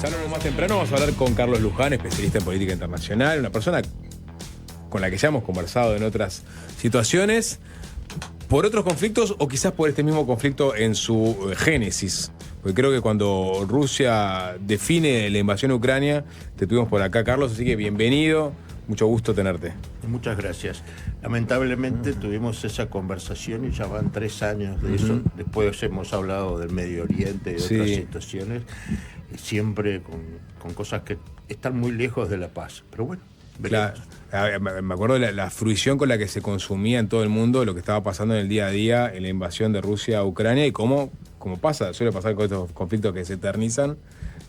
Ya hablamos más temprano, vamos a hablar con Carlos Luján, especialista en política internacional, una persona con la que ya hemos conversado en otras situaciones, por otros conflictos o quizás por este mismo conflicto en su génesis. Porque creo que cuando Rusia define la invasión a Ucrania, te tuvimos por acá, Carlos, así que bienvenido, mucho gusto tenerte. Muchas gracias. Lamentablemente tuvimos esa conversación y ya van 3 años de eso. Después hemos hablado del Medio Oriente y de otras situaciones, siempre con cosas que están muy lejos de la paz. Pero bueno, veremos. Claro, me acuerdo de la fruición con la que se consumía en todo el mundo lo que estaba pasando en el día a día en la invasión de Rusia a Ucrania y cómo suele pasar con estos conflictos que se eternizan.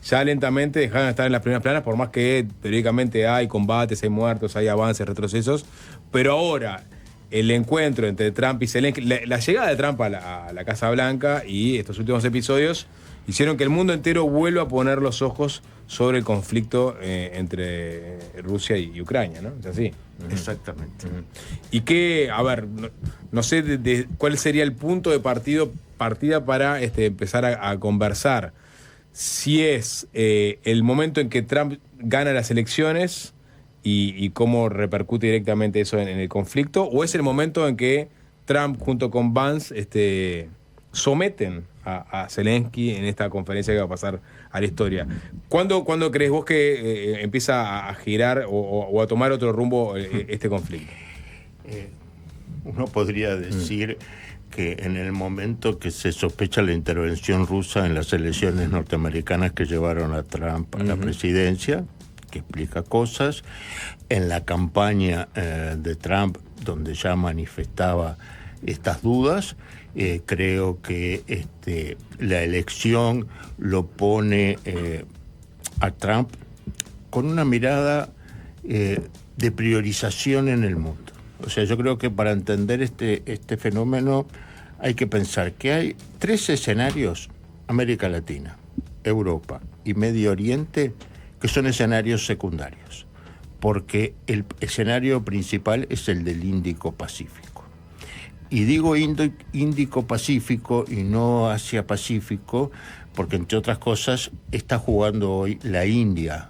Ya lentamente dejaron de estar en las primeras planas, por más que teóricamente hay combates, hay muertos, hay avances, retrocesos. Pero ahora, el encuentro entre Trump y Zelensky, la llegada de Trump a la Casa Blanca y estos últimos episodios hicieron que el mundo entero vuelva a poner los ojos sobre el conflicto entre Rusia y Ucrania, ¿no? Es así. Exactamente. Y que, a ver, no sé cuál sería el punto de partida para empezar a conversar. Si es el momento en que Trump gana las elecciones y cómo repercute directamente eso en el conflicto, o es el momento en que Trump junto con Vance someten a Zelensky en esta conferencia que va a pasar a la historia. ¿Cuándo crees vos que empieza a girar o a tomar otro rumbo este conflicto? Uno podría decir que en el momento que se sospecha la intervención rusa en las elecciones norteamericanas que llevaron a Trump a la presidencia, que explica cosas, en la campaña de Trump, donde ya manifestaba estas dudas, creo que la elección lo pone a Trump con una mirada de priorización en el mundo. O sea, yo creo que para entender este fenómeno hay que pensar que hay 3 escenarios: América Latina, Europa y Medio Oriente, que son escenarios secundarios, porque el escenario principal es el del Índico-Pacífico. Y digo Índico-Pacífico y no Asia-Pacífico, porque entre otras cosas está jugando hoy la India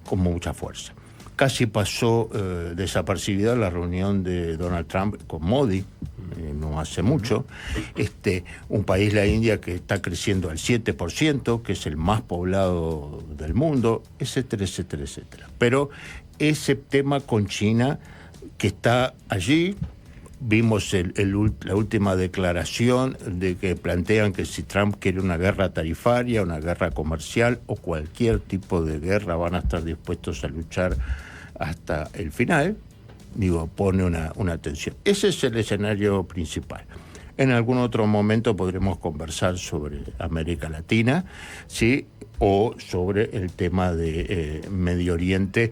con mucha fuerza. Casi pasó desapercibida la reunión de Donald Trump con Modi, no hace mucho. Un país, la India, que está creciendo al 7%, que es el más poblado del mundo, etcétera, etcétera, etcétera. Pero ese tema con China, que está allí, vimos la última declaración de que plantean que si Trump quiere una guerra tarifaria, una guerra comercial o cualquier tipo de guerra, van a estar dispuestos a luchar hasta el final. Pone una tensión. Ese es el escenario principal. En algún otro momento podremos conversar sobre América Latina, ¿sí? O sobre el tema de Medio Oriente,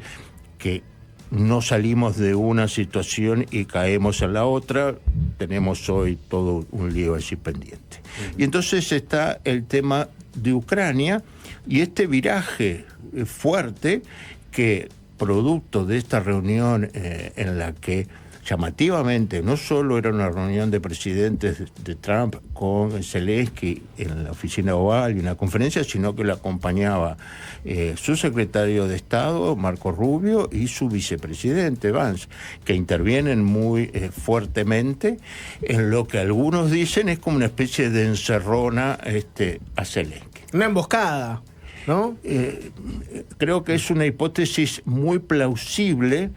que no salimos de una situación y caemos en la otra. Tenemos hoy todo un lío allí pendiente. Y entonces está el tema de Ucrania y este viraje fuerte que, producto de esta reunión en la que llamativamente no solo era una reunión de presidentes de Trump con Zelensky en la oficina oval y una conferencia, sino que lo acompañaba su secretario de Estado, Marco Rubio, y su vicepresidente, Vance, que intervienen muy fuertemente en lo que algunos dicen es como una especie de encerrona a Zelensky. Una emboscada, ¿no? Creo que es una hipótesis muy plausible,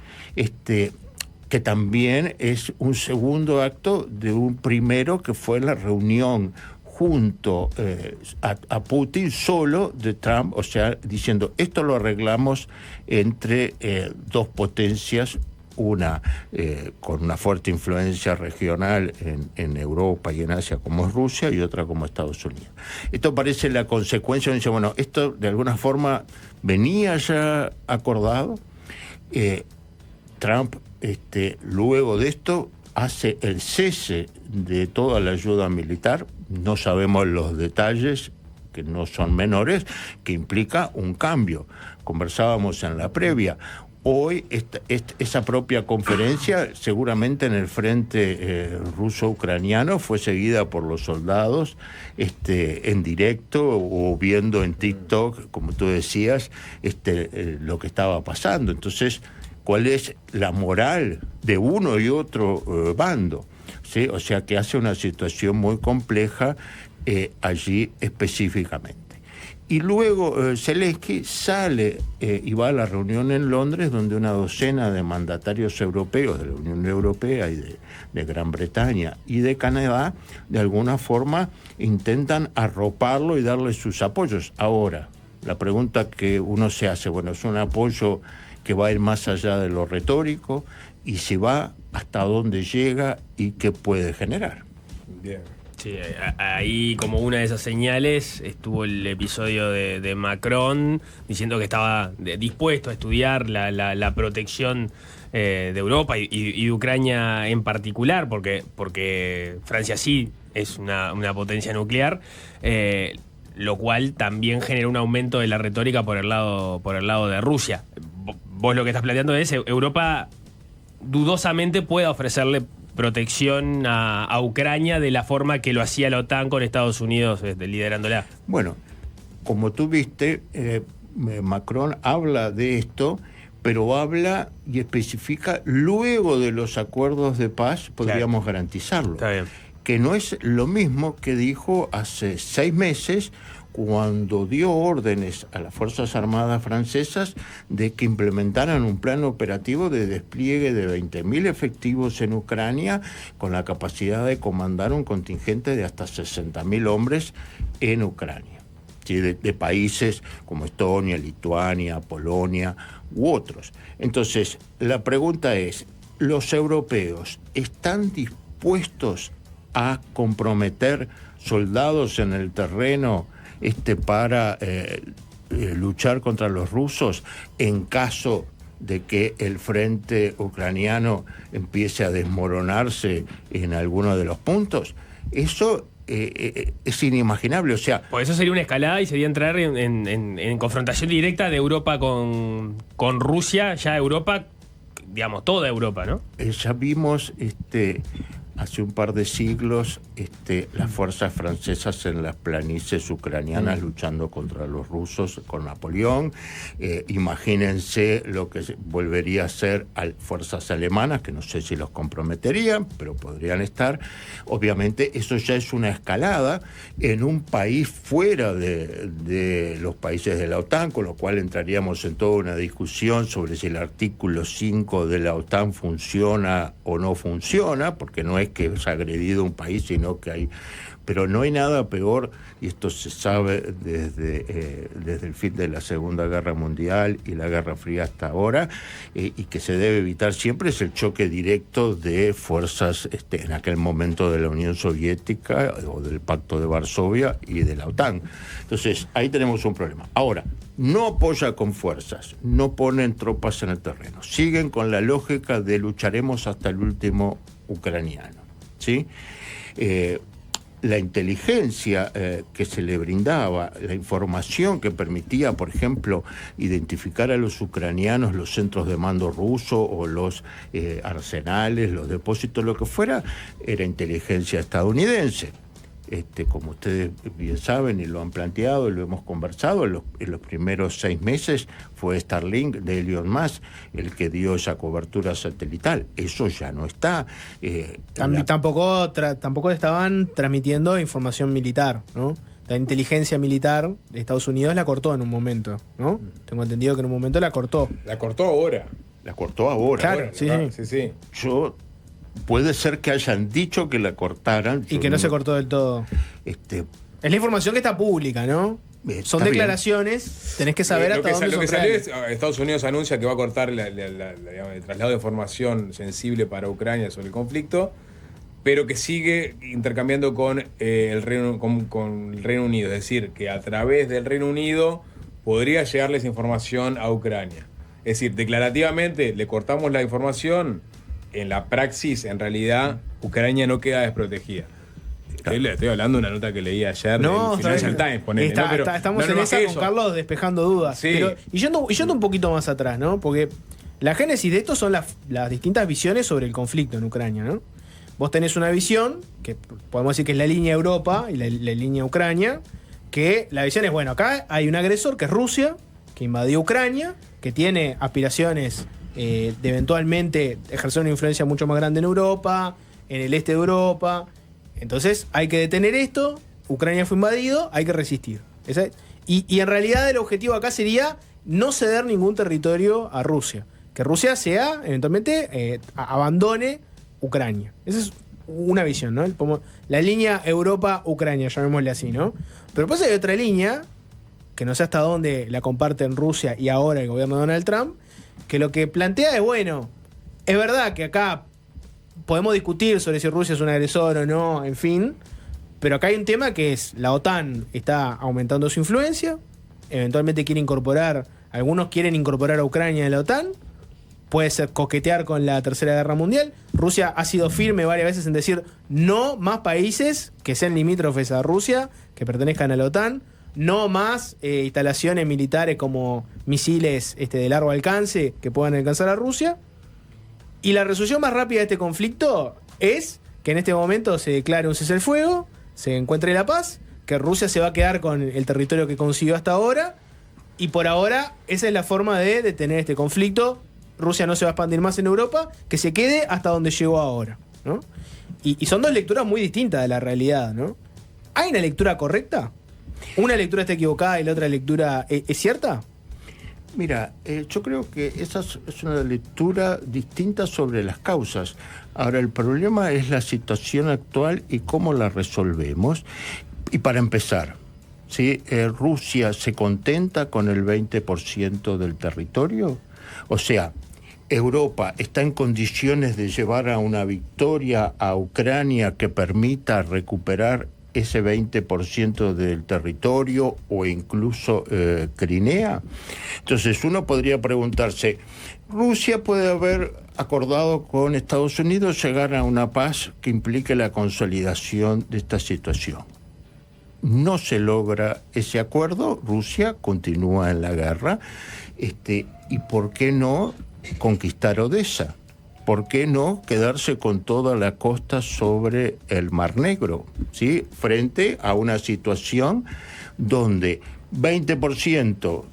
que también es un segundo acto de un primero que fue la reunión junto a Putin solo de Trump, o sea, diciendo esto lo arreglamos entre 2 potencias, una con una fuerte influencia regional en Europa y en Asia como es Rusia y otra como Estados Unidos. Esto parece la consecuencia, dice, bueno, esto de alguna forma venía ya acordado. Trump luego de esto hace el cese de toda la ayuda militar, no sabemos los detalles, que no son menores, que implica un cambio. Conversábamos en la previa, hoy esa propia conferencia, seguramente en el frente ruso-ucraniano, fue seguida por los soldados en directo o viendo en TikTok, como tú decías, lo que estaba pasando. Entonces, ¿cuál es la moral de uno y otro bando? ¿Sí? O sea que hace una situación muy compleja allí específicamente. Y luego Zelensky sale y va a la reunión en Londres, donde una docena de mandatarios europeos de la Unión Europea y de Gran Bretaña y de Canadá, de alguna forma intentan arroparlo y darle sus apoyos. Ahora, la pregunta que uno se hace, bueno, es un apoyo que va a ir más allá de lo retórico, y si va, hasta dónde llega y qué puede generar. Bien. Sí, ahí como una de esas señales estuvo el episodio de Macron diciendo que estaba dispuesto a estudiar la protección de Europa y de Ucrania en particular, porque Francia sí es una potencia nuclear, lo cual también genera un aumento de la retórica por el lado de Rusia. Vos lo que estás planteando es Europa dudosamente pueda ofrecerle protección a Ucrania de la forma que lo hacía la OTAN con Estados Unidos liderándola. Bueno, como tú viste, Macron habla de esto, pero habla y especifica luego de los acuerdos de paz, podríamos garantizarlo. Está bien. Que no es lo mismo que dijo hace 6 meses, cuando dio órdenes a las Fuerzas Armadas francesas de que implementaran un plan operativo de despliegue de 20.000 efectivos en Ucrania, con la capacidad de comandar un contingente de hasta 60.000 hombres en Ucrania, ¿sí? de países como Estonia, Lituania, Polonia u otros. Entonces, la pregunta es, ¿los europeos están dispuestos a comprometer soldados en el terreno para luchar contra los rusos en caso de que el frente ucraniano empiece a desmoronarse en alguno de los puntos? Eso es inimaginable, o sea... Pues eso sería una escalada y sería entrar en confrontación directa de Europa con Rusia, ya Europa, digamos, toda Europa, ¿no? Ya vimos hace un par de siglos las fuerzas francesas en las planicies ucranianas luchando contra los rusos con Napoleón. Imagínense lo que volvería a ser fuerzas alemanas, que no sé si los comprometerían, pero podrían estar. Obviamente eso ya es una escalada en un país fuera de los países de la OTAN, con lo cual entraríamos en toda una discusión sobre si el artículo 5 de la OTAN funciona o no funciona, porque no es que es agredido un país, sino que hay... Pero no hay nada peor, y esto se sabe desde el fin de la Segunda Guerra Mundial y la Guerra Fría hasta ahora, y que se debe evitar siempre, es el choque directo de fuerzas en aquel momento de la Unión Soviética o del Pacto de Varsovia y de la OTAN. Entonces, ahí tenemos un problema. Ahora, no apoya con fuerzas, no ponen tropas en el terreno, siguen con la lógica de lucharemos hasta el último ucraniano, ¿sí? La inteligencia que se le brindaba, la información que permitía, por ejemplo, identificar a los ucranianos, los centros de mando ruso o los arsenales, los depósitos, lo que fuera, era inteligencia estadounidense. Como ustedes bien saben y lo han planteado y lo hemos conversado, en los primeros 6 meses fue Starlink de Elon Musk el que dio esa cobertura satelital. Eso ya no está. Tampoco estaban transmitiendo información militar, ¿no? La inteligencia militar de Estados Unidos la cortó en un momento, ¿no? Tengo entendido que en un momento la cortó. La cortó ahora. La cortó ahora. Claro, Sí. Puede ser que hayan dicho que la cortaran. Y que no se cortó del todo. Es la información que está pública, ¿no? Son declaraciones, tenés que saber hasta dónde son Lo que salió reales. es, Estados Unidos anuncia que va a cortar digamos, el traslado de información sensible para Ucrania sobre el conflicto, pero que sigue intercambiando con el Reino Unido. Es decir, que a través del Reino Unido podría llegarles información a Ucrania. Es decir, declarativamente le cortamos la información. En la praxis, en realidad, Ucrania no queda desprotegida. Estoy hablando de una nota que leí ayer del Financial Times, ponele, estamos en esa con Carlos despejando dudas. Sí. Pero, y yendo un poquito más atrás, ¿no? Porque La génesis de esto son las distintas visiones sobre el conflicto en Ucrania, ¿no? Vos tenés una visión, que podemos decir que es la línea Europa y la línea Ucrania, que la visión es, bueno, acá hay un agresor que es Rusia, que invadió Ucrania, que tiene aspiraciones de eventualmente ejercer una influencia mucho más grande en Europa, en el este de Europa. Entonces hay que detener esto, Ucrania fue invadido, hay que resistir. Y en realidad el objetivo acá sería no ceder ningún territorio a Rusia. Que Rusia sea, eventualmente, abandone Ucrania. Esa es una visión, ¿no? La línea Europa-Ucrania, llamémosle así, ¿no? Pero después hay otra línea, que no sé hasta dónde la comparten Rusia y ahora el gobierno de Donald Trump, que lo que plantea es, bueno, es verdad que acá podemos discutir sobre si Rusia es un agresor o no, en fin, pero acá hay un tema que es, la OTAN está aumentando su influencia, eventualmente algunos quieren incorporar a Ucrania en la OTAN, puede ser coquetear con la Tercera Guerra Mundial. Rusia ha sido firme varias veces en decir no más países que sean limítrofes a Rusia, que pertenezcan a la OTAN, no más instalaciones militares como misiles de largo alcance que puedan alcanzar a Rusia. Y la resolución más rápida de este conflicto es que en este momento se declare un cese al fuego, se encuentre la paz, que Rusia se va a quedar con el territorio que consiguió hasta ahora, y por ahora esa es la forma de detener este conflicto. Rusia no se va a expandir más en Europa, que se quede hasta donde llegó ahora, ¿no? Y son dos lecturas muy distintas de la realidad, ¿no? ¿Hay una lectura correcta? ¿Una lectura está equivocada y la otra lectura es cierta? Mira, yo creo que esa es una lectura distinta sobre las causas. Ahora, el problema es la situación actual y cómo la resolvemos. Y para empezar, ¿sí? ¿Rusia se contenta con el 20% del territorio? O sea, ¿Europa está en condiciones de llevar a una victoria a Ucrania que permita recuperar ese 20% del territorio o incluso Crimea? Entonces uno podría preguntarse, ¿Rusia puede haber acordado con Estados Unidos llegar a una paz que implique la consolidación de esta situación? No se logra ese acuerdo, Rusia continúa en la guerra, ¿y por qué no conquistar Odessa? ¿Por qué no quedarse con toda la costa sobre el Mar Negro? ¿Sí? Frente a una situación donde 20%,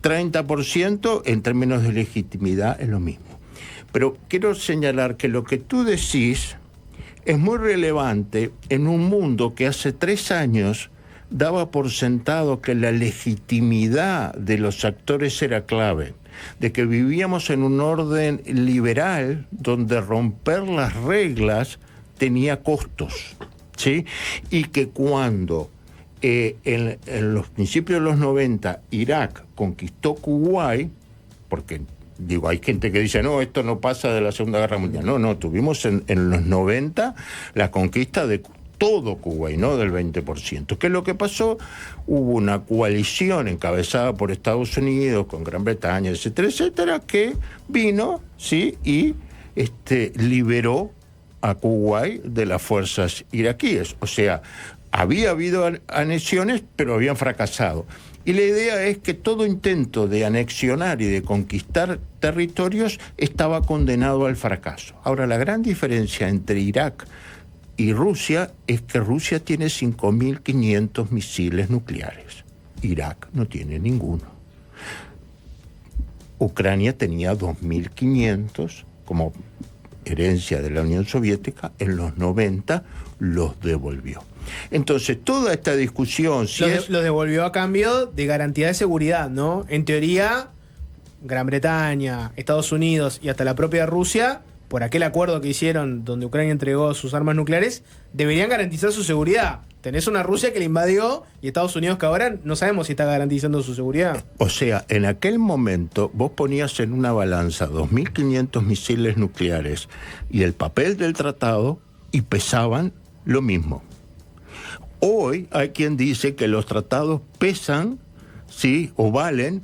30% en términos de legitimidad es lo mismo. Pero quiero señalar que lo que tú decís es muy relevante en un mundo que hace 3 años daba por sentado que la legitimidad de los actores era clave, de que vivíamos en un orden liberal donde romper las reglas tenía costos, ¿sí? Y que cuando en los principios de los 90 Irak conquistó Kuwait, porque digo, hay gente que dice, no, esto no pasa de la Segunda Guerra Mundial. No, tuvimos en los 90 la conquista de todo Kuwait, no del 20%. ¿Qué es lo que pasó? Hubo una coalición encabezada por Estados Unidos, con Gran Bretaña, etcétera, etcétera, que vino, ¿sí? Y liberó a Kuwait de las fuerzas iraquíes. O sea, había habido anexiones, pero habían fracasado. Y la idea es que todo intento de anexionar y de conquistar territorios estaba condenado al fracaso. Ahora, la gran diferencia entre Irak y Rusia es que Rusia tiene 5.500 misiles nucleares. Irak no tiene ninguno. Ucrania tenía 2.500 como herencia de la Unión Soviética. En los 90 los devolvió. Entonces, toda esta discusión... Los devolvió a cambio de garantía de seguridad, ¿no? En teoría, Gran Bretaña, Estados Unidos y hasta la propia Rusia, por aquel acuerdo que hicieron donde Ucrania entregó sus armas nucleares, deberían garantizar su seguridad. Tenés una Rusia que la invadió y Estados Unidos que ahora no sabemos si está garantizando su seguridad. O sea, en aquel momento vos ponías en una balanza 2.500 misiles nucleares y el papel del tratado y pesaban lo mismo. Hoy hay quien dice que los tratados pesan, ¿sí? O valen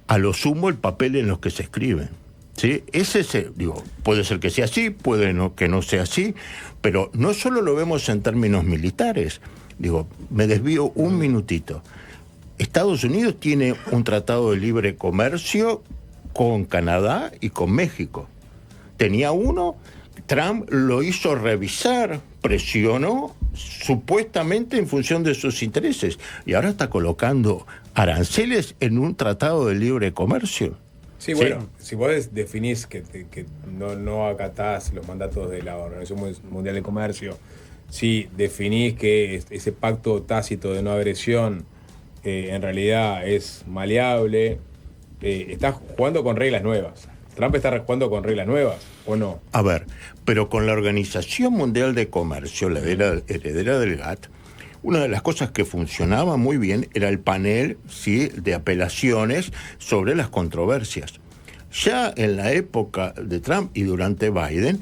a lo sumo el papel en los que se escriben. ¿Sí? Puede ser que sea así, puede que no sea así, pero no solo lo vemos en términos militares. Me desvío un minutito. Estados Unidos tiene un tratado de libre comercio con Canadá y con México. Tenía uno, Trump lo hizo revisar, presionó supuestamente en función de sus intereses, y ahora está colocando aranceles en un tratado de libre comercio. Sí, bueno, si vos definís que no acatás los mandatos de la Organización Mundial de Comercio, si definís que ese pacto tácito de no agresión en realidad es maleable, estás jugando con reglas nuevas. ¿Trump está jugando con reglas nuevas o no? A ver, pero con la Organización Mundial de Comercio, la heredera del GATT, una de las cosas que funcionaba muy bien era el panel, ¿sí?, de apelaciones sobre las controversias. Ya en la época de Trump y durante Biden,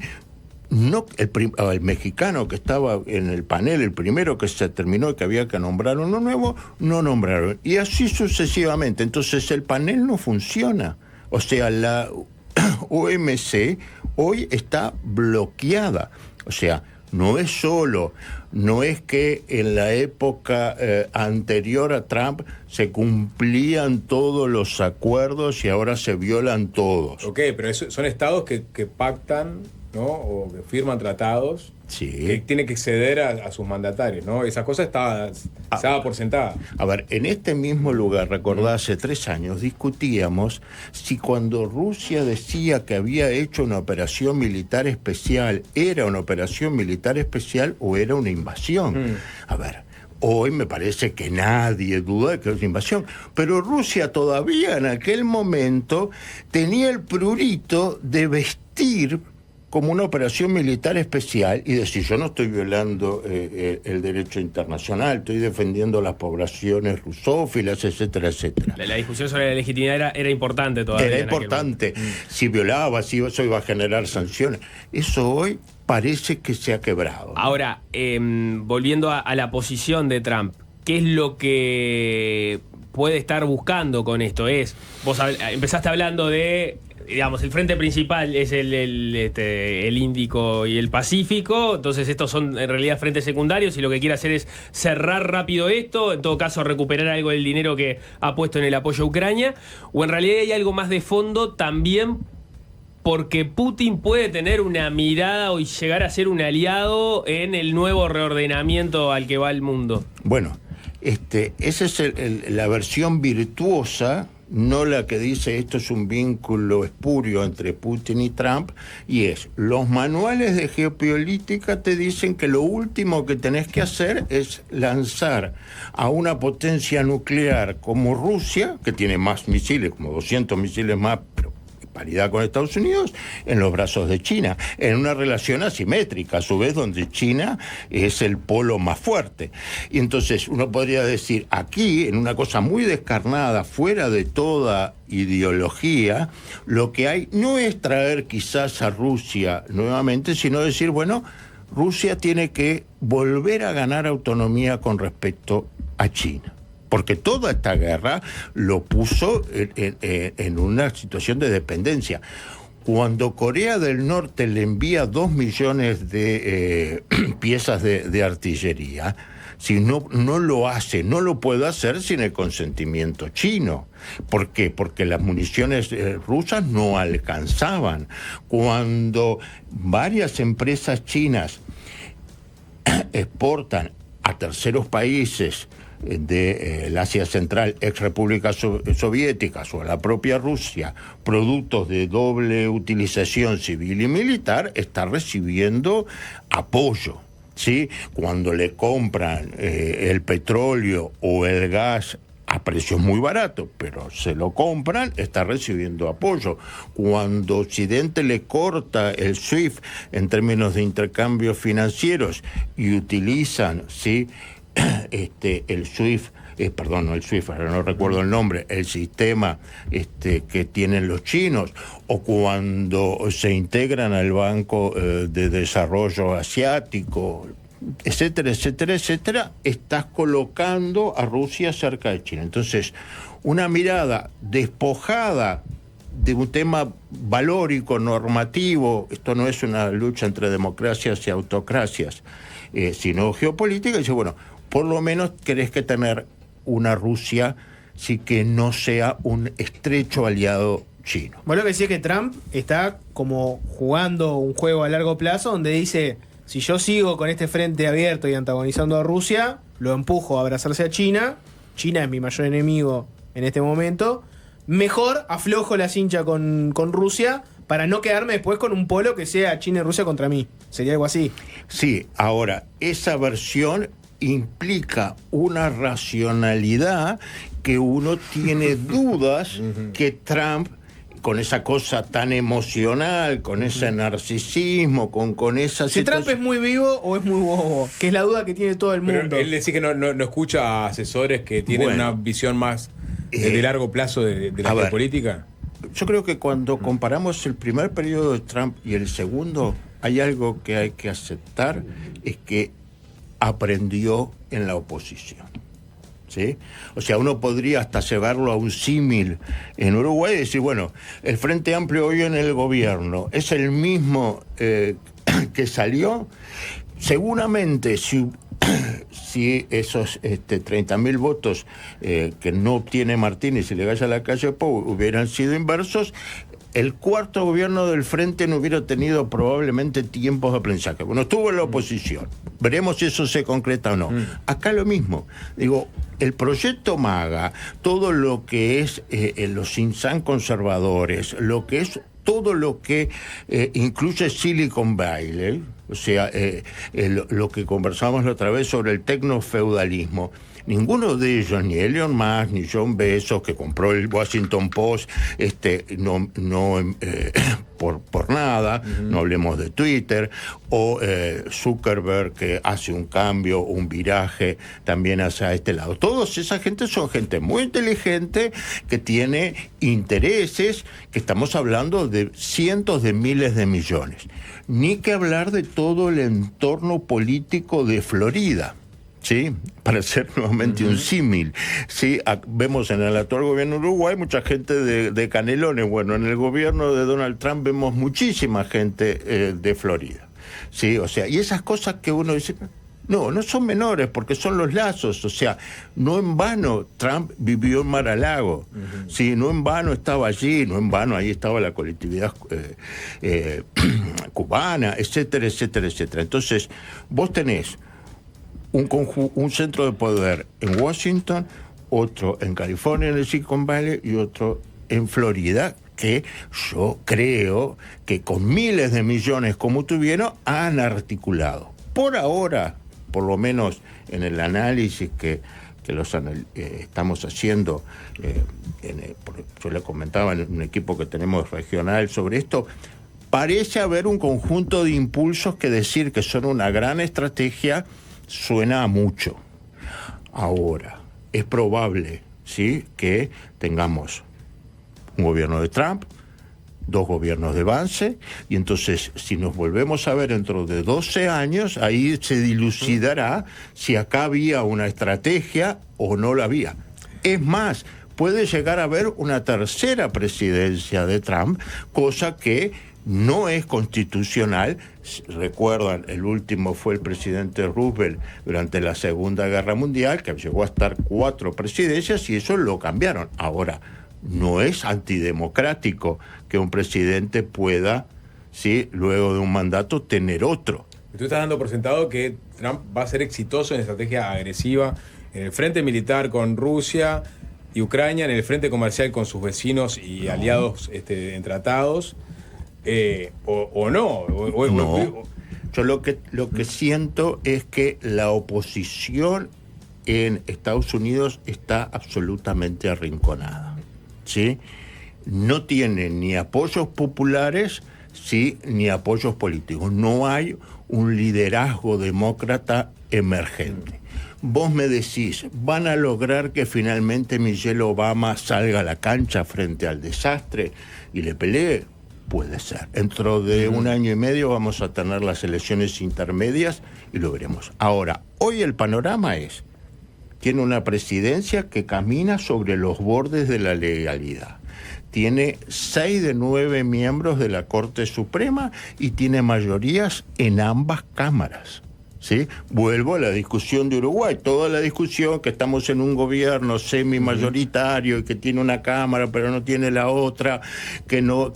no, el mexicano que estaba en el panel, el primero que se terminó y que había que nombrar uno nuevo, no nombraron. Y así sucesivamente. Entonces el panel no funciona. O sea, la OMC hoy está bloqueada. O sea, no es que en la época anterior a Trump se cumplían todos los acuerdos y ahora se violan todos. Ok, pero son estados que pactan, ¿no? O que firman tratados, sí, que tienen que ceder a sus mandatarios, ¿no? Esa cosa se daba por sentada. A ver, en este mismo lugar, recordá, hace 3 años discutíamos si cuando Rusia decía que había hecho una operación militar especial, ¿era una operación militar especial o era una invasión? A ver, hoy me parece que nadie duda de que es una invasión, pero Rusia todavía en aquel momento tenía el prurito de vestir como una operación militar especial y decir, yo no estoy violando el derecho internacional, estoy defendiendo las poblaciones rusófilas, etcétera, etcétera. La discusión sobre la legitimidad era importante todavía. Era importante. Si violaba, si eso iba a generar sanciones. Eso hoy parece que se ha quebrado, ¿no? Ahora, volviendo a la posición de Trump, ¿qué es lo que puede estar buscando con esto? Vos empezaste hablando de, digamos, el frente principal es el Índico y el Pacífico, entonces estos son en realidad frentes secundarios y lo que quiere hacer es cerrar rápido esto, en todo caso recuperar algo del dinero que ha puesto en el apoyo a Ucrania, o en realidad hay algo más de fondo también porque Putin puede tener una mirada y llegar a ser un aliado en el nuevo reordenamiento al que va el mundo. Bueno, esa es la versión virtuosa, no la que dice esto es un vínculo espurio entre Putin y Trump, y los manuales de geopolítica te dicen que lo último que tenés que hacer es lanzar a una potencia nuclear como Rusia, que tiene más misiles, como 200 misiles más, pero paridad con Estados Unidos, en los brazos de China, en una relación asimétrica, a su vez, donde China es el polo más fuerte. Y entonces uno podría decir, aquí, en una cosa muy descarnada, fuera de toda ideología, lo que hay no es traer quizás a Rusia nuevamente, sino decir, bueno, Rusia tiene que volver a ganar autonomía con respecto a China. Porque toda esta guerra lo puso en una situación de dependencia. Cuando Corea del Norte le envía 2 millones de piezas de artillería, si no lo hace, no lo puede hacer sin el consentimiento chino. ¿Por qué? Porque las municiones rusas no alcanzaban. Cuando varias empresas chinas exportan a terceros países de Asia Central, ex repúblicas soviéticas o a la propia Rusia, productos de doble utilización civil y militar, está recibiendo apoyo, ¿sí? Cuando le compran el petróleo o el gas a precios muy baratos, pero se lo compran, está recibiendo apoyo. Cuando Occidente le corta el SWIFT en términos de intercambios financieros y utilizan, ¿sí?, el SWIFT, no el SWIFT, ahora no recuerdo el nombre, el sistema que tienen los chinos, o cuando se integran al Banco de Desarrollo Asiático, etcétera, etcétera, etcétera, estás colocando a Rusia cerca de China. Entonces, una mirada despojada de un tema valórico, normativo, esto no es una lucha entre democracias y autocracias, sino geopolítica, y dice, bueno, por lo menos querés que tener una Rusia sí que no sea un estrecho aliado chino. Vos lo que decís es que Trump está como jugando un juego a largo plazo donde dice, si yo sigo con este frente abierto y antagonizando a Rusia, lo empujo a abrazarse a China. China es mi mayor enemigo en este momento. Mejor aflojo la cincha con Rusia para no quedarme después con un polo que sea China y Rusia contra mí. Sería algo así. Sí, ahora, esa versión implica una racionalidad que uno tiene dudas que Trump, con esa cosa tan emocional, con ese narcisismo, con esa Si Trump es muy vivo o es muy bobo, que es la duda que tiene todo el mundo. Pero él decía que no escucha a asesores que tienen una visión más de largo plazo de la geopolítica. Yo creo que cuando comparamos el primer periodo de Trump y el segundo, hay algo que hay que aceptar, es que aprendió en la oposición. ¿Sí? O sea, uno podría hasta llevarlo a un símil en Uruguay y decir, bueno, el Frente Amplio hoy en el gobierno es el mismo que salió. Seguramente si esos 30.000 votos que no obtiene Martínez y le vaya a la calle Pou hubieran sido inversos, el cuarto gobierno del Frente no hubiera tenido probablemente tiempos de aprendizaje. Bueno, estuvo en la oposición. Veremos si eso se concreta o no. Acá lo mismo. Digo, el proyecto MAGA, todo lo que es los Insan conservadores, lo que es todo lo que incluye Silicon Valley, o sea, lo que conversamos la otra vez sobre el tecnofeudalismo, ninguno de ellos, ni Elon Musk, ni John Bezos, que compró el Washington Post, por nada, no hablemos de Twitter, o Zuckerberg, que hace un cambio, un viraje también hacia este lado. Todos esa gente son gente muy inteligente, que tiene intereses, que estamos hablando de cientos de miles de millones. Ni que hablar de todo el entorno político de Florida. ¿Sí? Para hacer nuevamente un símil. ¿Sí? Vemos en el actual gobierno de Uruguay mucha gente de Canelones. Bueno, en el gobierno de Donald Trump vemos muchísima gente de Florida. ¿Sí? O sea, y esas cosas que uno dice, no son menores, porque son los lazos. O sea, no en vano Trump vivió en Mar-a-Lago. ¿Sí? No en vano estaba allí, no en vano ahí estaba la colectividad cubana, etcétera, etcétera, etcétera. Entonces, vos tenés un centro de poder en Washington, otro en California, en el Silicon Valley, y otro en Florida, que yo creo que con miles de millones como tuvieron, han articulado. Por ahora, por lo menos en el análisis que estamos haciendo, yo le comentaba en un equipo que tenemos regional sobre esto, parece haber un conjunto de impulsos que decir que son una gran estrategia suena a mucho. Ahora, es probable, ¿sí?, que tengamos un gobierno de Trump, 2 gobiernos de Vance, y entonces, si nos volvemos a ver dentro de 12 años, ahí se dilucidará si acá había una estrategia o no la había. Es más, puede llegar a haber una tercera presidencia de Trump, cosa que no es constitucional. Recuerdan, el último fue el presidente Roosevelt durante la Segunda Guerra Mundial, que llegó a estar 4 presidencias y eso lo cambiaron. Ahora, no es antidemocrático que un presidente pueda, ¿sí?, luego de un mandato, tener otro. Tú estás dando por sentado que Trump va a ser exitoso en estrategia agresiva en el frente militar con Rusia y Ucrania, en el frente comercial con sus vecinos y aliados tratados. O no. No. Yo lo que siento es que la oposición en Estados Unidos está absolutamente arrinconada. ¿Sí? No tiene ni apoyos populares, ¿sí?, ni apoyos políticos. No hay un liderazgo demócrata emergente. Vos me decís, ¿van a lograr que finalmente Michelle Obama salga a la cancha frente al desastre y le pelee? Puede ser. Dentro de un año y medio vamos a tener las elecciones intermedias y lo veremos. Ahora, hoy el panorama tiene una presidencia que camina sobre los bordes de la legalidad. Tiene 6 de 9 miembros de la Corte Suprema y tiene mayorías en ambas cámaras. ¿sí? Vuelvo a la discusión de Uruguay. Toda la discusión que estamos en un gobierno semi-mayoritario y que tiene una cámara pero no tiene la otra, que no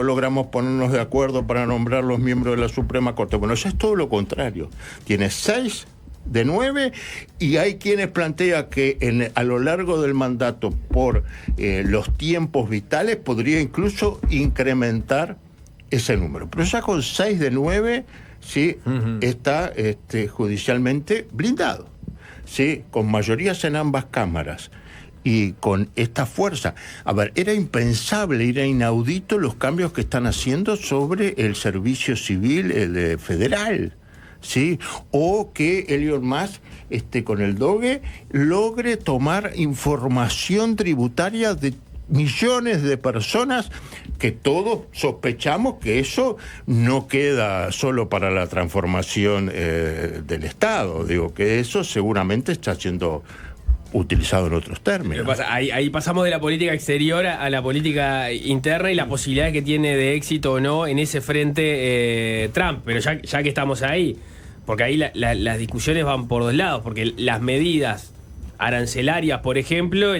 logramos ponernos de acuerdo para nombrar los miembros de la Suprema Corte. Bueno, eso es todo lo contrario. Tiene 6 de 9 y hay quienes plantean que a lo largo del mandato, por los tiempos vitales, podría incluso incrementar ese número. Pero ya con 6 de 9... sí, está judicialmente blindado, sí, con mayorías en ambas cámaras y con esta fuerza. A ver, era impensable, era inaudito los cambios que están haciendo sobre el servicio civil federal, sí, o que Elon Musk con el DOGE logre tomar información tributaria de millones de personas, que todos sospechamos que eso no queda solo para la transformación del Estado. Digo que eso seguramente está siendo utilizado en otros términos. Ahí pasamos de la política exterior a la política interna y la posibilidad que tiene de éxito o no en ese frente Trump. Pero ya que estamos ahí, porque ahí las discusiones van por dos lados, porque las medidas arancelarias, por ejemplo,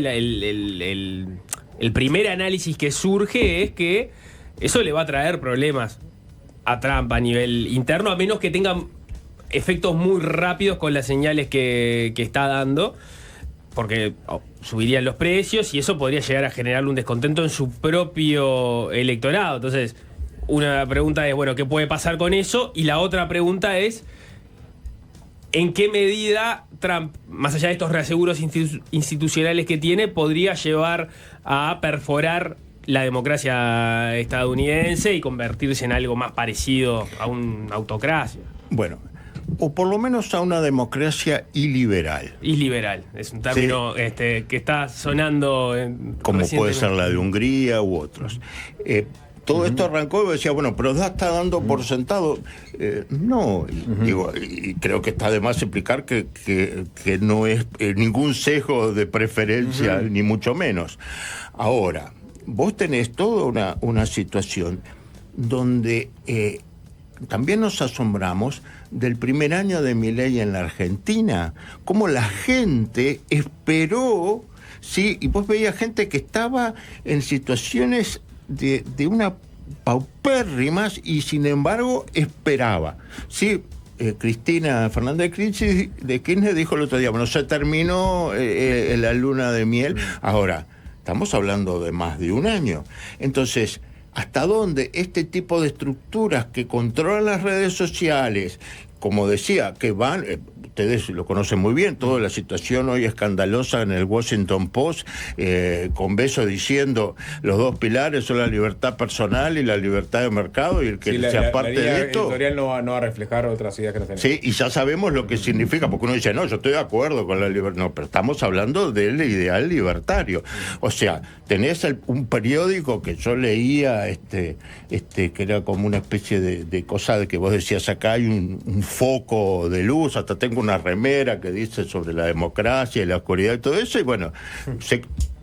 el primer análisis que surge es que eso le va a traer problemas a Trump a nivel interno, a menos que tengan efectos muy rápidos con las señales que está dando, porque subirían los precios y eso podría llegar a generarle un descontento en su propio electorado. Entonces, una pregunta es, bueno, ¿qué puede pasar con eso? Y la otra pregunta es, ¿en qué medida Trump, más allá de estos reaseguros institucionales que tiene, podría llevar a perforar la democracia estadounidense y convertirse en algo más parecido a una autocracia? Bueno, o por lo menos a una democracia iliberal. Iliberal, es un término que está sonando como puede ser la de Hungría u otros. Todo esto arrancó y decía, bueno, pero está dando por sentado. No, digo, y creo que está de más explicar que no es ningún sesgo de preferencia, ni mucho menos. Ahora, vos tenés toda una situación donde también nos asombramos del primer año de Milei en la Argentina, cómo la gente esperó, ¿sí? Y vos veías gente que estaba en situaciones de una paupérrimas y sin embargo esperaba, ¿sí? Cristina Fernández de Kirchner dijo el otro día, bueno, se terminó la luna de miel. Ahora, estamos hablando de más de un año. Entonces, ¿hasta dónde este tipo de estructuras que controlan las redes sociales, como decía, que van... ustedes lo conocen muy bien, toda la situación hoy escandalosa en el Washington Post, con Beso diciendo los dos pilares son la libertad personal y la libertad de mercado, y el que se aparte de esto... La editorial no va a reflejar otras ideas que no tenemos. Sí, y ya sabemos lo que significa, porque uno dice, no, yo estoy de acuerdo con la libertad. No, pero estamos hablando del ideal libertario. O sea, tenés un periódico que yo leía, que era como una especie de cosa de que vos decías, acá hay un foco de luz, hasta tengo una remera que dice sobre la democracia y la oscuridad y todo eso, y bueno,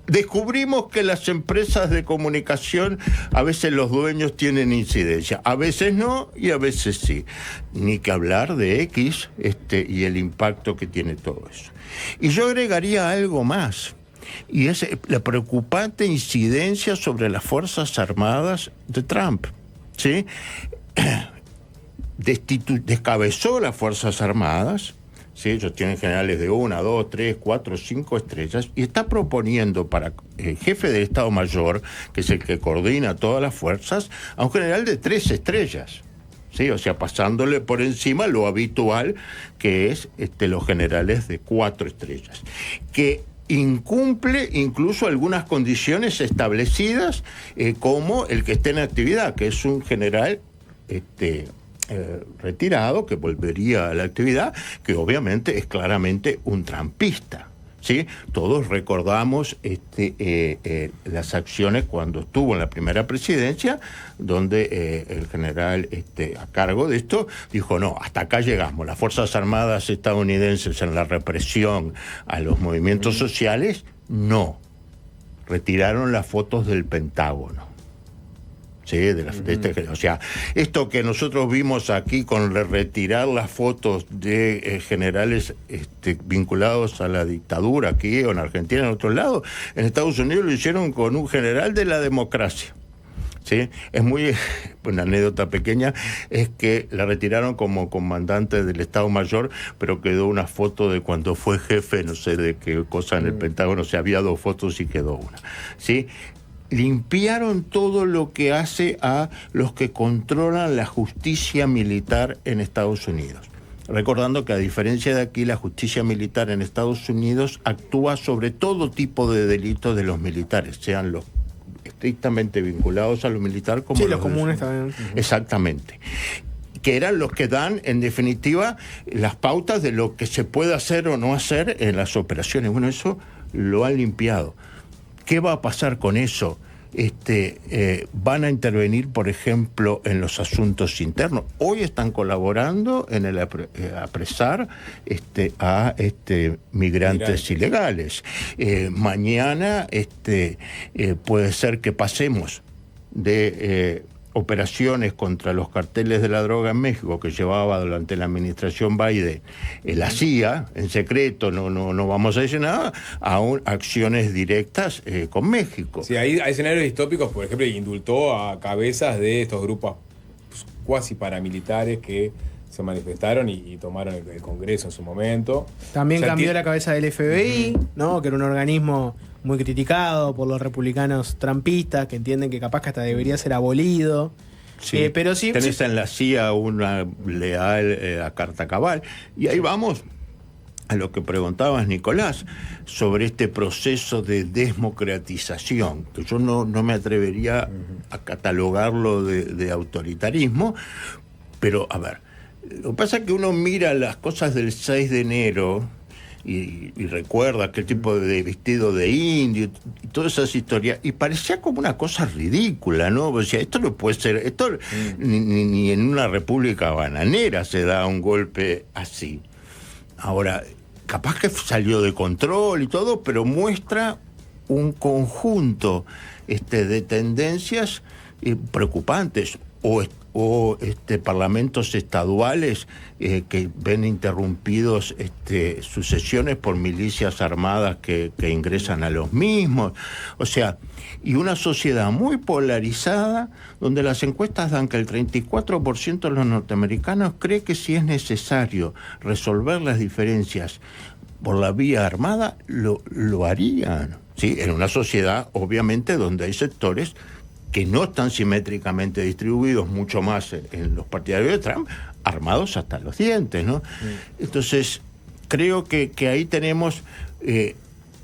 descubrimos que las empresas de comunicación, a veces los dueños tienen incidencia, a veces no y a veces sí. Ni que hablar de X y el impacto que tiene todo eso. Y yo agregaría algo más, y es la preocupante incidencia sobre las Fuerzas Armadas de Trump, ¿sí? Descabezó las Fuerzas Armadas, ¿sí? Ellos tienen generales de 1, 2, 3, 4, 5 estrellas, y está proponiendo para el jefe del Estado Mayor, que es el que coordina todas las fuerzas, a un general de 3 estrellas. ¿Sí? O sea, pasándole por encima lo habitual, que es los generales de 4 estrellas. Que incumple incluso algunas condiciones establecidas, como el que esté en actividad, que es un general retirado, que volvería a la actividad, que obviamente es claramente un trumpista, ¿sí? Todos recordamos las acciones cuando estuvo en la primera presidencia, donde el general a cargo de esto dijo, no, hasta acá llegamos. Las Fuerzas Armadas estadounidenses en la represión a los movimientos sociales, no. Retiraron las fotos del Pentágono. Sí, o sea, esto que nosotros vimos aquí con retirar las fotos de generales vinculados a la dictadura aquí o en Argentina, en otro lado, en Estados Unidos lo hicieron con un general de la democracia. ¿Sí? Es muy, una anécdota pequeña, es que la retiraron como comandante del Estado Mayor, pero quedó una foto de cuando fue jefe, no sé de qué cosa en el Pentágono, o sea, había 2 fotos y quedó una. ¿Sí? Limpiaron todo lo que hace a los que controlan la justicia militar en Estados Unidos. Recordando que a diferencia de aquí, la justicia militar en Estados Unidos actúa sobre todo tipo de delitos de los militares, sean los estrictamente vinculados a lo militar como los comunes también. Exactamente. Que eran los que dan, en definitiva, las pautas de lo que se puede hacer o no hacer en las operaciones. Bueno, eso lo han limpiado. ¿Qué va a pasar con eso? Van a intervenir, por ejemplo, en los asuntos internos. Hoy están colaborando en el apresar a migrantes ilegales. Mañana puede ser que pasemos de operaciones contra los carteles de la droga en México que llevaba durante la administración Biden la CIA en secreto, no vamos a decir nada, a acciones directas con México. Sí, hay escenarios distópicos, por ejemplo, indultó a cabezas de estos grupos cuasi paramilitares que se manifestaron y tomaron el Congreso en su momento. También cambió la cabeza del FBI, ¿no? Que era un organismo muy criticado por los republicanos trampistas, que entienden que capaz que hasta debería ser abolido. Sí. Pero sí, tenés en la CIA una leal a carta cabal. Y ahí vamos a lo que preguntabas, Nicolás, sobre este proceso de desmocratización, que yo no me atrevería a catalogarlo de autoritarismo, pero a ver, lo que pasa es que uno mira las cosas del 6 de enero y recuerda aquel tipo de vestido de indio y todas esas historias, y parecía como una cosa ridícula, ¿no? O sea, esto no puede ser, esto ni en una república bananera se da un golpe así. Ahora, capaz que salió de control y todo, pero muestra un conjunto de tendencias preocupantes, o parlamentos estaduales que ven interrumpidos sus sesiones por milicias armadas que ingresan a los mismos. O sea, y una sociedad muy polarizada, donde las encuestas dan que el 34% de los norteamericanos cree que si es necesario resolver las diferencias por la vía armada, lo harían. ¿Sí? En una sociedad, obviamente, donde hay sectores que no están simétricamente distribuidos, mucho más en los partidarios de Trump, armados hasta los dientes, ¿no? Entonces, creo que ahí tenemos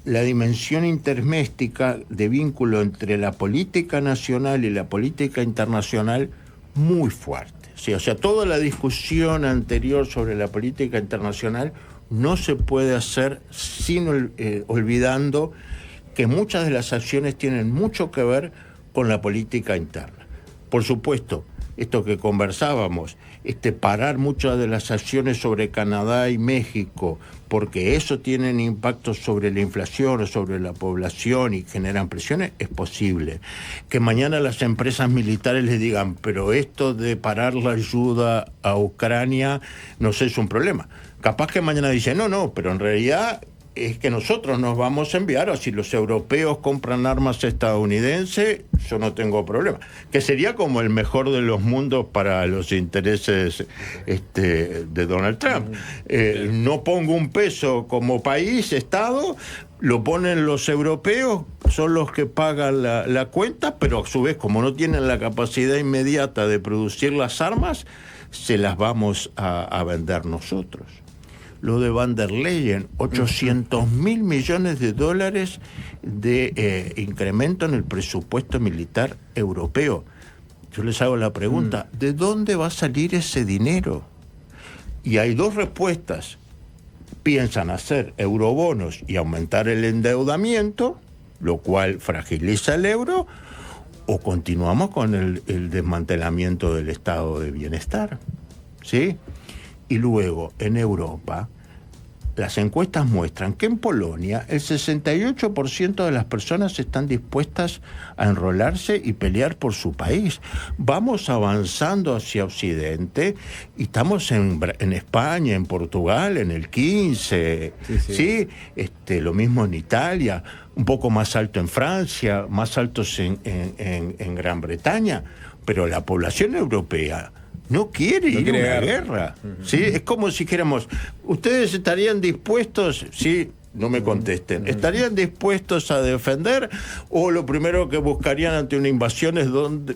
la dimensión interméstica de vínculo entre la política nacional y la política internacional muy fuerte. Sí, o sea, toda la discusión anterior sobre la política internacional no se puede hacer sin olvidando que muchas de las acciones tienen mucho que ver con la política interna. Por supuesto, esto que conversábamos, parar muchas de las acciones sobre Canadá y México, porque eso tiene impacto sobre la inflación o sobre la población y generan presiones, es posible. Que mañana las empresas militares les digan, pero esto de parar la ayuda a Ucrania no sé, es un problema. Capaz que mañana dicen, no, pero en realidad es que nosotros nos vamos a enviar, o si los europeos compran armas estadounidenses, yo no tengo problema. Que sería como el mejor de los mundos para los intereses de Donald Trump. No pongo un peso como país, Estado, lo ponen los europeos, son los que pagan la cuenta, pero a su vez, como no tienen la capacidad inmediata de producir las armas, se las vamos a vender nosotros. Lo de Van der Leyen, $800 mil millones de incremento en el presupuesto militar europeo. Yo les hago la pregunta, ¿de dónde va a salir ese dinero? Y hay 2 respuestas. Piensan hacer eurobonos y aumentar el endeudamiento, lo cual fragiliza el euro, o continuamos con el desmantelamiento del estado de bienestar, ¿sí? Y luego, en Europa, las encuestas muestran que en Polonia el 68% de las personas están dispuestas a enrolarse y pelear por su país. Vamos avanzando hacia Occidente y estamos en España, en Portugal, en el 15%, ¿sí? Lo mismo en Italia, un poco más alto en Francia, más altos en Gran Bretaña, pero la población europea no quiere ir a una guerra. ¿Sí? Es como si dijéramos, ¿ustedes estarían dispuestos? Sí, no me contesten. ¿Estarían dispuestos a defender? O lo primero que buscarían ante una invasión es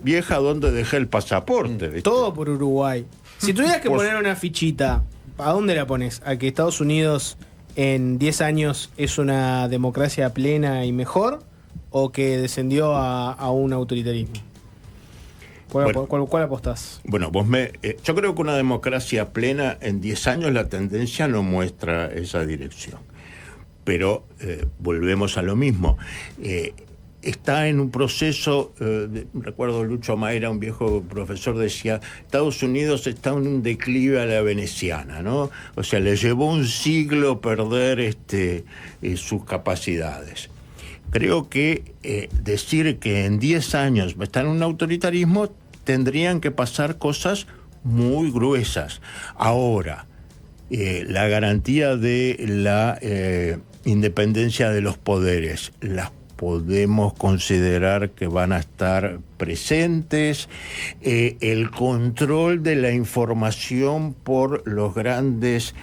vieja, ¿dónde dejé el pasaporte? ¿Viste? Todo por Uruguay. Si tuvieras que poner una fichita, ¿a dónde la pones? ¿A que Estados Unidos en 10 años es una democracia plena y mejor? ¿O que descendió a un autoritarismo? ¿Cuál apostás? Bueno, yo creo que una democracia plena en 10 años la tendencia no muestra esa dirección. Pero volvemos a lo mismo. Está en un proceso, recuerdo Lucho Mayra, un viejo profesor, decía, Estados Unidos está en un declive a la veneciana, ¿no? O sea, le llevó un siglo perder sus capacidades. Creo que decir que en 10 años está en un autoritarismo, tendrían que pasar cosas muy gruesas. Ahora, la garantía de la independencia de los poderes, las podemos considerar que van a estar presentes, el control de la información por las grandes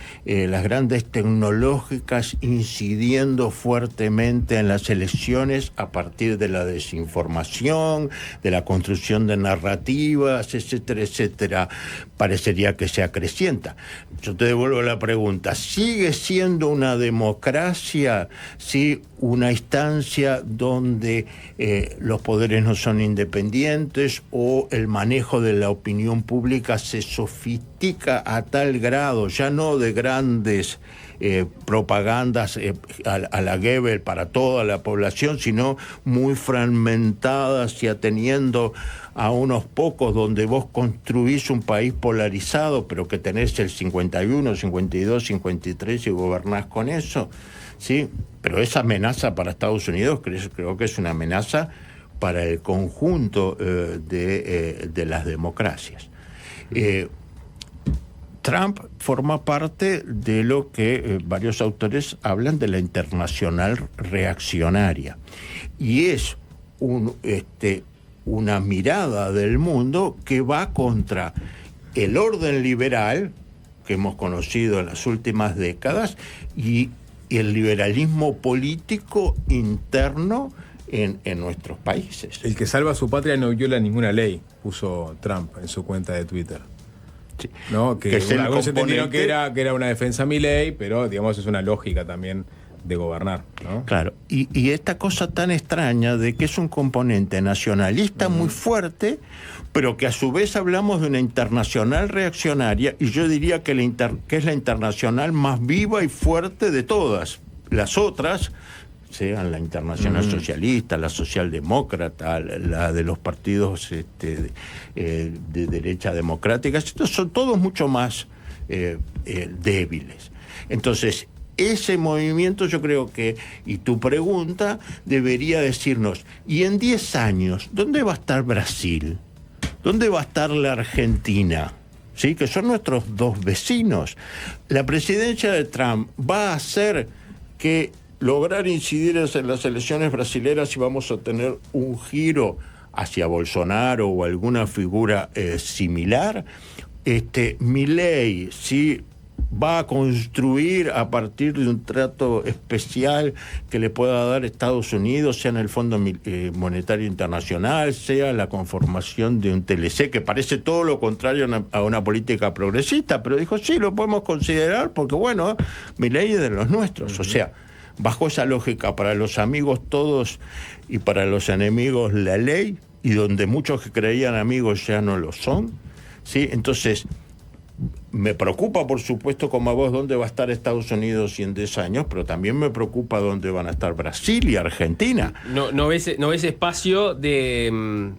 tecnológicas incidiendo fuertemente en las elecciones a partir de la desinformación, de la construcción de narrativas, etcétera, etcétera, parecería que se acrecienta. Yo te devuelvo la pregunta, ¿sigue siendo una democracia, sí, una instancia donde los poderes no son independientes o el manejo de la opinión pública se sofistica a tal grado, ya no de grandes propagandas a la Goebbels para toda la población, sino muy fragmentadas y ateniendo a unos pocos, donde vos construís un país polarizado, pero que tenés el 51, 52, 53 y gobernás con eso? Sí, pero esa amenaza para Estados Unidos creo que es una amenaza para el conjunto de las democracias. Trump forma parte de lo que varios autores hablan de la internacional reaccionaria, y es una mirada del mundo que va contra el orden liberal que hemos conocido en las últimas décadas y el liberalismo político interno en nuestros países. El que salva a su patria no viola ninguna ley, puso Trump en su cuenta de Twitter. Sí. ¿No? Que algunos entendieron que era una defensa a mi ley, pero digamos es una lógica también de gobernar, ¿no? Claro, y esta cosa tan extraña de que es un componente nacionalista muy fuerte, pero que a su vez hablamos de una internacional reaccionaria, y yo diría que es la internacional más viva y fuerte de todas. Las otras, sean la internacional socialista, la socialdemócrata, la de los partidos de derecha democrática, estos son todos mucho más débiles. Entonces, ese movimiento yo creo que, y tu pregunta debería decirnos, ¿y en 10 años dónde va a estar Brasil? ¿Dónde va a estar la Argentina? ¿Sí? Que son nuestros dos vecinos. La presidencia de Trump va a hacer que lograr incidir en las elecciones brasileras y vamos a tener un giro hacia Bolsonaro o alguna figura similar. Milei, ¿sí?, va a construir a partir de un trato especial que le pueda dar Estados Unidos, sea en el Fondo Monetario Internacional, sea la conformación de un TLC, que parece todo lo contrario a una política progresista, pero dijo, sí, lo podemos considerar porque, bueno, Milei es de los nuestros. O sea, bajo esa lógica, para los amigos todos y para los enemigos la ley, y donde muchos que creían amigos ya no lo son, ¿sí? Entonces, me preocupa, por supuesto, como a vos, dónde va a estar Estados Unidos en 10 años, pero también me preocupa dónde van a estar Brasil y Argentina. ¿No ves espacio de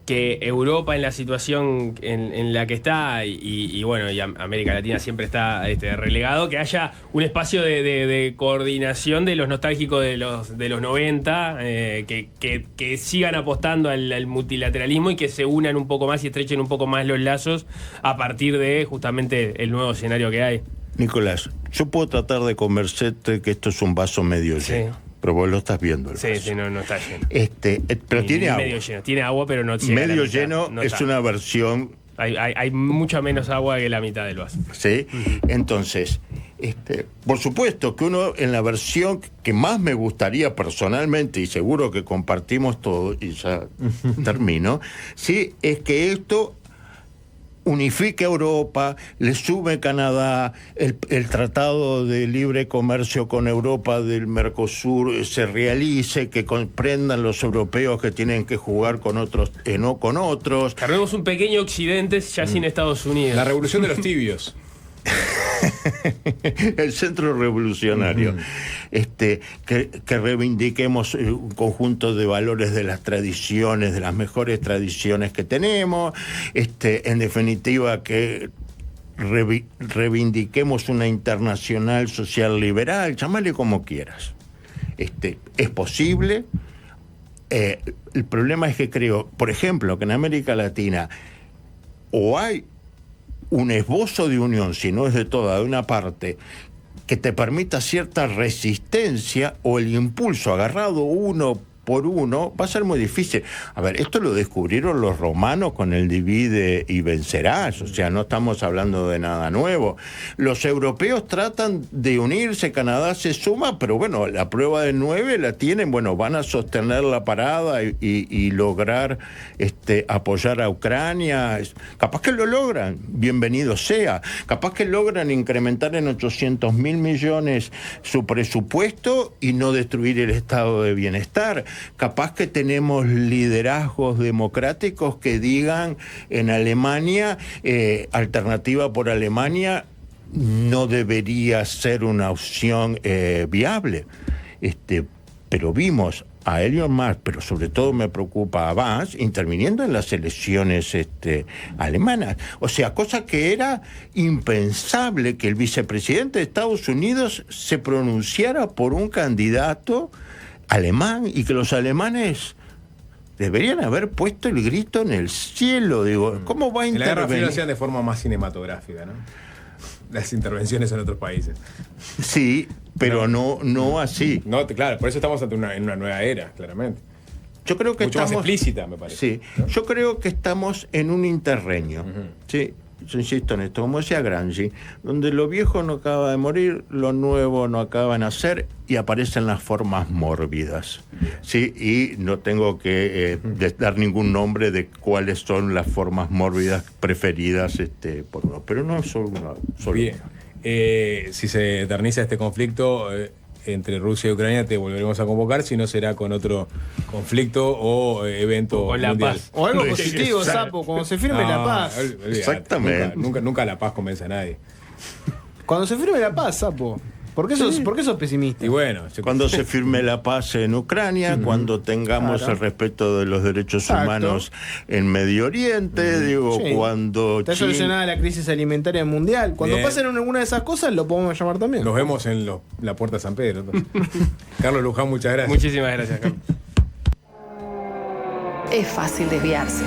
que Europa en la situación en la que está y bueno, y América Latina siempre está relegado, que haya un espacio de coordinación de los nostálgicos de los 90, que sigan apostando al multilateralismo y que se unan un poco más y estrechen un poco más los lazos a partir de justamente el nuevo escenario que hay. Nicolás, yo puedo tratar de convencerte que esto es un vaso medio lleno. Sí. Pero vos lo estás viendo. Sí, no está lleno. Pero tiene agua. Medio lleno. Tiene agua, pero no llega Medio a la mitad. lleno No es está. una versión. Hay mucha menos agua que la mitad del vaso. ¿Sí? Entonces, por supuesto que uno en la versión que más me gustaría personalmente, y seguro que compartimos todo, y ya termino, sí, es que esto unifique a Europa, le sume Canadá, el tratado de libre comercio con Europa del Mercosur se realice, que comprendan los europeos que tienen que jugar con otros, no con otros. Cargamos un pequeño occidente ya sin Estados Unidos. La revolución de los tibios. El centro revolucionario. Que reivindiquemos un conjunto de valores de las tradiciones, de las mejores tradiciones que tenemos, en definitiva que reivindiquemos una internacional social liberal, llámale como quieras. Es posible. El problema es que creo, por ejemplo, que en América Latina o hay un esbozo de unión, si no es de toda, de una parte, que te permita cierta resistencia, o el impulso agarrado uno por uno, va a ser muy difícil. A ver, esto lo descubrieron los romanos con el divide y vencerás, o sea, no estamos hablando de nada nuevo. Los europeos tratan de unirse, Canadá se suma, pero bueno, la prueba de 9 la tienen, bueno, van a sostener la parada y lograr apoyar a Ucrania. Capaz que lo logran, bienvenido sea. Capaz que logran incrementar en 800.000 millones su presupuesto y no destruir el estado de bienestar. Capaz que tenemos liderazgos democráticos que digan en Alemania, Alternativa por Alemania no debería ser una opción viable. Pero vimos a Elon Musk, pero sobre todo me preocupa a Vance, interviniendo en las elecciones alemanas. O sea, cosa que era impensable que el vicepresidente de Estados Unidos se pronunciara por un candidato alemán, y que los alemanes deberían haber puesto el grito en el cielo. Digo, ¿cómo va a En la Guerra Fría lo intervenir? hacían de forma más cinematográfica, ¿no? Las intervenciones en otros países. Sí, pero no así. No, claro, por eso estamos en una nueva era, claramente. Yo creo que Mucho más estamos, explícita, me parece. sí, yo creo que estamos en un interreño. Sí, yo insisto en esto, como decía Gramsci, donde lo viejo no acaba de morir, lo nuevo no acaba de nacer y aparecen las formas mórbidas. Sí, y no tengo que dar ningún nombre de cuáles son las formas mórbidas preferidas por uno, pero no solo una. Bien. Si se eterniza este conflicto entre Rusia y Ucrania, te volveremos a convocar, si no será con otro conflicto o evento O la mundial. paz. O algo No, positivo, exacto. Sapo, cuando se firme la paz. Olvídate, Exactamente. Nunca la paz convence a nadie. Cuando se firme la paz, Sapo. ¿Por qué sos pesimista? Y bueno, Cuando se firme la paz en Ucrania, cuando tengamos Claro. el respeto de los derechos Exacto. humanos en Medio Oriente, digo, Sí. cuando Está China- solucionada la crisis alimentaria mundial. Cuando Bien. pasen alguna de esas cosas, lo podemos llamar también. nos vemos en la Puerta de San Pedro. Carlos Luján, muchas gracias. Muchísimas gracias, Carlos. Es fácil desviarse.